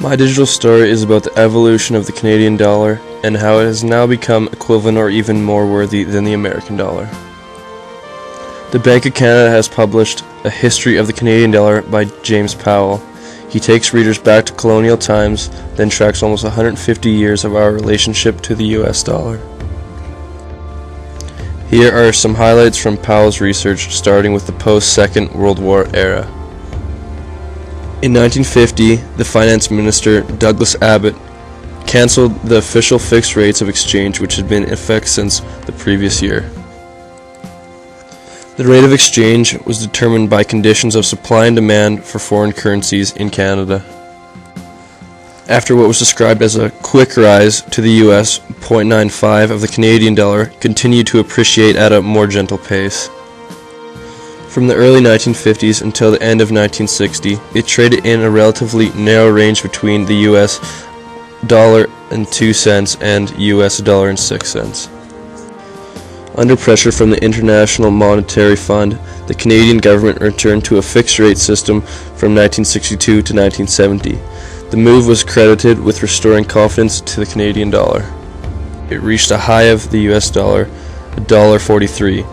My digital story is about the evolution of the Canadian dollar and how it has now become equivalent or even more worthy than the American dollar. The Bank of Canada has published A History of the Canadian Dollar by James Powell. He takes readers back to colonial times, then tracks almost 150 years of our relationship to the US dollar. Here are some highlights from Powell's research, starting with the post-Second World War era. In 1950, the finance minister, Douglas Abbott, cancelled the official fixed rates of exchange which had been in effect since the previous year. The rate of exchange was determined by conditions of supply and demand for foreign currencies in Canada. After what was described as a quick rise to the US, 0.95 of the Canadian dollar continued to appreciate at a more gentle pace. From the early 1950s until the end of 1960, it traded in a relatively narrow range between the US dollar and 2 cents and US dollar and 6 cents. Under pressure from the International Monetary Fund, the Canadian government returned to a fixed rate system from 1962 to 1970. The move was credited with restoring confidence to the Canadian dollar. It reached a high of the US dollar, $1.43.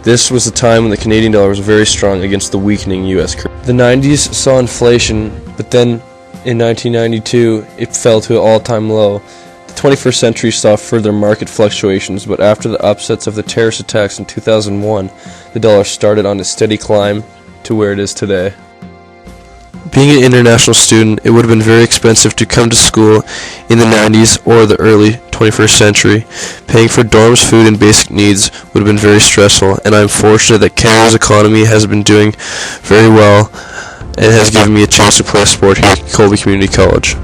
This was the time when the Canadian dollar was very strong against the weakening US currency. The 90s saw inflation, but then in 1992 it fell to an all-time low. The 21st century saw further market fluctuations, but after the upsets of the terrorist attacks in 2001, the dollar started on a steady climb to where it is today. Being an international student, it would have been very expensive to come to school in the 90s or the early 21st century. Paying for dorms, food, and basic needs would have been very stressful, and I am fortunate that Canada's economy has been doing very well and has given me a chance to play a sport here at Colby Community College.